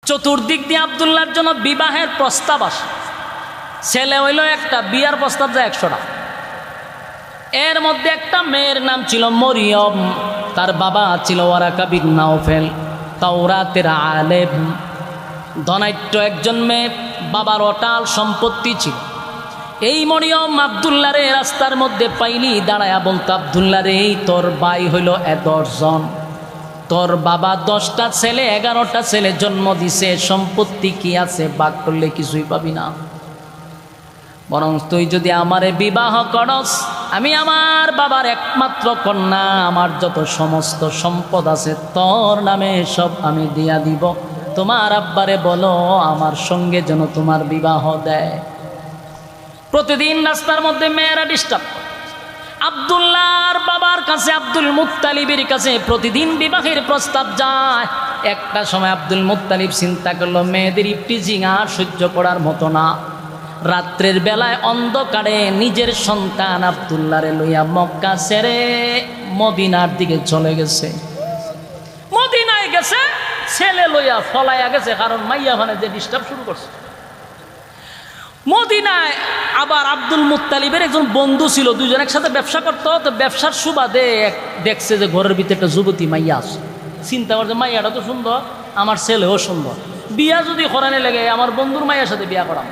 চতুর্দিক দিয়ে আব্দুল্লাহর জন্য বিবাহের প্রস্তাব আসে। ছেলে হইল একটা, বিয়ার প্রস্তাব যায় 100টা। এর মধ্যে একটা মেয়ের নাম ছিল মরিয়ম, তার বাবা ছিল ওয়ারাকা বিন নাওফেল, তাওরাতের আলেম, ধনাঢ্য একজন মেয়ে, বাবার অটাল সম্পত্তি ছিল। এই মরিয়ম আব্দুল্লাহরে রাস্তার মধ্যে পাইলি দাঁড়ায়া বলতো, আব্দুল্লাহরে এই তোর ভাই হইল 10 জন, তোর বাবা 10টা ছেলে 11টা ছেলে জন্ম দিছে, সম্পত্তি কি আছে, ভাগ করলে কিছুই পাবি না, বরং তুই যদি আমারে বিবাহ করস, আমি আমার বাবার একমাত্র কন্যা, আমার যত সমস্ত সম্পদ আছে তোর নামে সব আমি দিয়া দিব, তোমার আব্বারে বলো আমার সঙ্গে যেন তোমার বিবাহ দেয়। প্রতিদিন রাস্তার মধ্যে মেয়েরা ডিস্টার্ব, আব্দুল্লাহর বাবার কাছে, আব্দুল মুত্তালিবের কাছে প্রতিদিন বিবাহের প্রস্তাব যায়। একটা সময় আব্দুল মুত্তালিব চিন্তা করলো মেয়েদের ইফটিজিং আর সহ্য করার মতো না। রাত্রের বেলায় অন্ধকারে নিজের সন্তান আব্দুল্লাহরে লইয়া মক্কা ছেড়ে মদিনার দিকে চলে গেছে। মদিনায় গেছে, ছেলে লইয়া ফলাইয়া গেছে, কারণ মাইয়া ভানে যে ডিস্টার্ব শুরু করছে। মদিনায় আবার আব্দুল মুত্তালিবের একজন বন্ধু ছিল, দুজন একসাথে ব্যবসা করতো। তো ব্যবসার সুবাদে দেখছে যে ঘরের ভিতরে একটা যুবতী মাইয়া আছে। চিন্তা করছে মাইয়াটা তো সুন্দর, আমার ছেলেও সুন্দর, বিয়া যদি করানে লেগে আমার বন্ধুর মাইয়ার সাথে বিয়া করাম,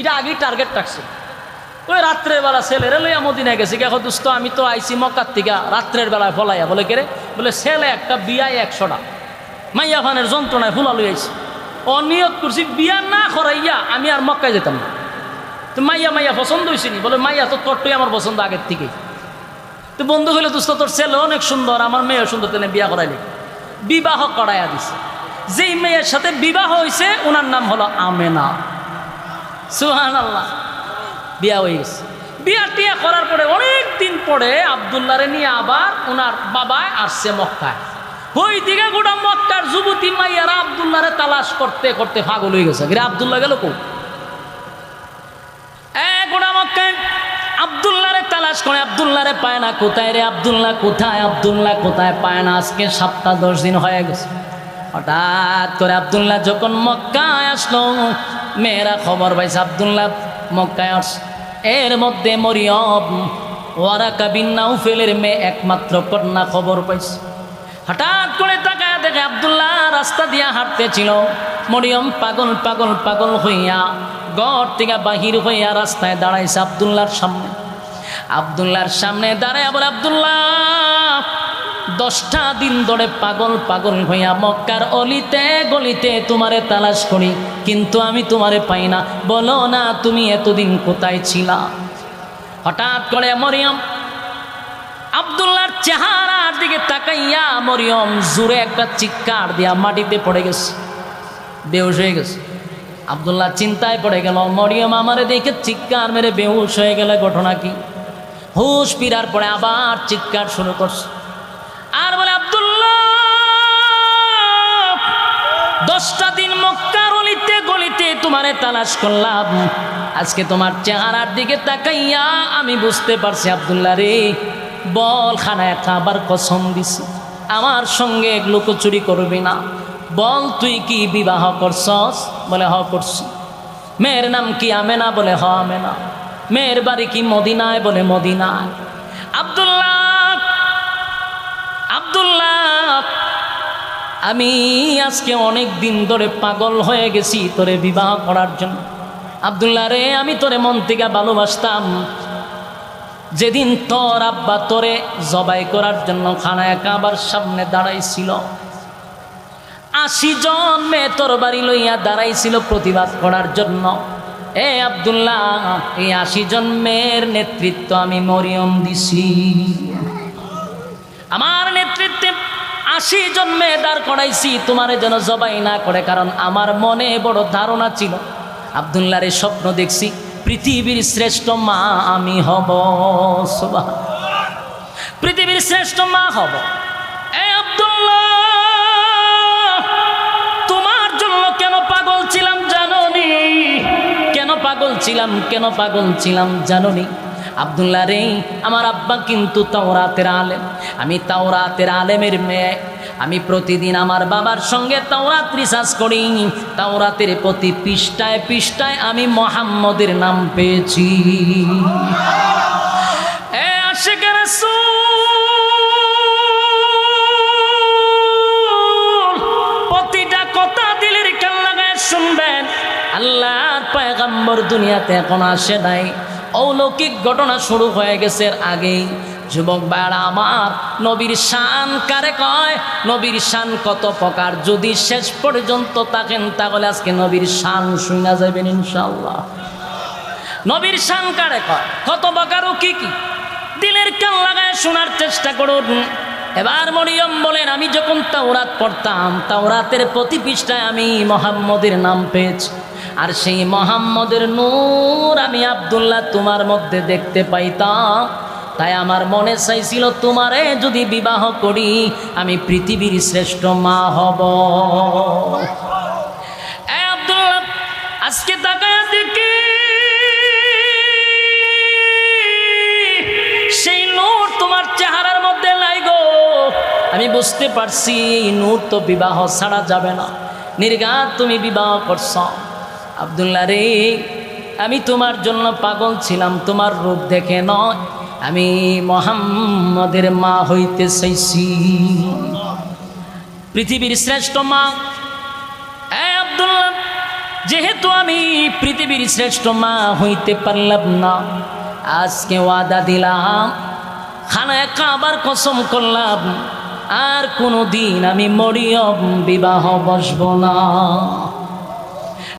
এটা আগেই টার্গেট রাখছে। ওই রাত্রের বেলা ছেলেরে লইয়া মদিনায় গেছে। দেখো দোস্ত, আমি তো আইসি মক্কার থেকে, রাত্রের বেলায় ফলাইয়া বলে কেরে, বলে ছেলে একটা, বিয়ায় 100টা, মাইয়া ফানের যন্ত্রণায় ফুলা লই আইছি, অনিয়ত করছি বিয়া না করাইয়া আমি আর মক্কায় যেতাম না। তো মাইয়া পছন্দ হয়েছে নি, বলে মাইয়া তো তোরটাই আমার পছন্দ আগের থেকে। তো বন্ধু হইলে দোস্ত তোর ছেলে অনেক সুন্দর, আমার মেয়েও সুন্দর, তেনে বিয়া করাইলে। বিবাহ করাইয়া দিছে। যেই মেয়ের সাথে বিবাহ হয়েছে ওনার নাম হলো আমেনা। সুবহানাল্লাহ, বিয়া হয়ে গেছে। বিয়া টিয়া করার পরে অনেক দিন পরে আব্দুল্লাহরে নিয়ে আবার ওনার বাবা আসছে মক্কায়। ওই দিকে গোটা মক্কার যুবতী মাইয়ারা আব্দুল্লাহরে তালাশ করতে করতে পাগল হয়ে গেছে। আব্দুল্লাহ গেল কো? গোটা মক্কায় আব্দুল্লাহরে তালাশ করে, আব্দুল্লাহরে পায় না। কোথায় রে আব্দুল্লাহ, কোথায় আব্দুল্লাহ, কোথায়? পায় না। আজকে 7-10 দিন হয়ে গেছে। হঠাৎ করে আব্দুল্লাহ যখন মক্কায় আসলো, মেয়েরা খবর পাইছে আব্দুল্লাহ মক্কায় আসছে। এর মধ্যে মরিয়ম ওয়ারাকা বিন নাওফেলের মেয়ে, একমাত্র কন্যা, খবর পাইছে। হঠাৎ করে তাকায় দেখে আব্দুল্লাহ রাস্তা দিয়া হাঁটতেছিল। মরিয়ম পাগল পাগল পাগল হইয়া ঘর থেকে বাহির হইয়া রাস্তায় দাঁড়াইছে আব্দুল্লাহর সামনে। আব্দুল্লাহর সামনে দাঁড়ায় বলে, আব্দুল্লাহ 10টা দিন ধরে পাগল পাগল হইয়া মক্কার অলিতে গলিতে তোমারে তালাশ করি, কিন্তু আমি তোমারে পাই না, বলো না তুমি এতদিন কোথায় ছিলা? হঠাৎ করে মরিয়ম আব্দুল্লাহর চেহারার দিকে তাকাইয়া মরিয়ম জোরে একটা চিৎকার দিয়া মাটিতে পড়ে গেছে, বেহুশ হয়ে গেছে। আব্দুল্লাহ চিন্তায় পড়ে গেল, মরিয়ম আমারে দেখে চিৎকার মেরে বেহুশ হয়ে গেলে ঘটনা কি? হুশ ফিরার পরে আবার চিৎকার শুরু করছে আর বলে, আব্দুল্লাহ 10টা দিন মক্কার অলিতে গলিতে তোমারে তালাশ করলাম, আজকে তোমার চেহারার দিকে তাকাইয়া আমি বুঝতে পারছি আব্দুল্লাহ রে, বল খানায় খাবার কসম দিছি আমার সঙ্গে লুকোচুরি করবি না, বল তুই কি বিবাহ করছস? বলে হ করছি। মেয়ের নাম কি? আমেনা। বলে হ আমেনা। মেয়ের বাড়ি কি? মদিনায়। বলে মদিনায়। আব্দুল্লাহ আমি আজকে অনেক দিন ধরে পাগল হয়ে গেছি তোরে বিবাহ করার জন্য। আব্দুল্লাহ রে, আমি তোরে মন থেকে ভালোবাসতাম। যেদিন তোর আব্বা তোরে জবাই করার জন্য খানায় কাবার সামনে দাঁড়াইছিল, 80 জন মেয়ে তোর বাড়ি লইয়া দাঁড়াইছিল প্রতিবাদ করার জন্য। এ আব্দুল্লাহ, এই 80 জন মেয়ের নেতৃত্ব আমি মরিয়ম দিছি। আমার নেতৃত্বে 80 জন মেয়ে দাঁড় করাইছি তোমারে যেন জবাই না করে, কারণ আমার মনে বড় ধারণা ছিল, আব্দুল্লাহর এই স্বপ্ন দেখছি, পৃথিবীর শ্রেষ্ঠ মা আমি হব। সুবহানাল্লাহ, পৃথিবীর শ্রেষ্ঠ মা হব। এ আব্দুল্লাহ, তোমার জন্য কেন পাগল ছিলাম জানোনি? কেন পাগল ছিলাম জানোনি? আব্দুল্লাহ রে, আমার আব্বা কিন্তু তাওরাতের আলেম, আমি তাওরাতের আলেমের মেয়ে। আমি প্রতিদিন আমার বাবার সঙ্গে তাওরাত রিসার্চ করি, তাওরাতের প্রতি পৃষ্ঠায় পৃষ্ঠায় আমি মুহাম্মদের নাম পেয়েছি। এ আশিক রাসূল, প্রতিটা কথা দিলের কান লাগায় শুনবেন। আল্লাহর পয়গম্বর দুনিয়াতে এখন আসে নাই, অলৌকিক ঘটনা শুরু হয়ে গেছে আগেই। যুবক ভাইরা আমার, নবীর শান কারে কয়, নবীর শান কত প্রকার, যদি শেষ পর্যন্ত থাকেন তাহলে আজকে নবীর শান শুনা যাবেন ইনশাআল্লাহ। নবীর শান কারে কয়, কত প্রকার ও কি কি, দিলের কান লাগায় শোনার চেষ্টা করুন। এবার মরিয়ম বলেন, আমি যখন তাওরাত পড়তাম, তাওরাতের প্রতি পৃষ্ঠায় আমি মুহাম্মদের নাম পেয়েছি, আর সেই মুহাম্মদের নূর আমি আব্দুল্লাহ তোমার মধ্যে দেখতে পাইতাম। তাই আমার মনে চাইছিল তোমারে যদি বিবাহ করি আমি পৃথিবীর শ্রেষ্ঠ মা হব। এ আব্দুল্লাহ, আজকে তাকায়া দেখি সেই নূর তোমার চেহারার মধ্যে নাই গো। আমি বুঝতে পারছি এই নূর তো বিবাহ ছাড়া যাবে না, নির্ঘাত তুমি বিবাহ করছ। আব্দুল্লাহ রে, আমি তোমার জন্য পাগল ছিলাম, তোমার রূপ দেখে নয়, আমি মুহাম্মদের মা হইতে চাইছি, পৃথিবীর শ্রেষ্ঠ মা। এ আব্দুল্লাহ, যেহেতু আমি পৃথিবীর শ্রেষ্ঠ মা হইতে পারলাম না, আজকে ওয়াদা দিলাম, খানায় কাবার কসম করলাম, আর কোনো দিন আমি মরিয়ম বিবাহ বসবো না।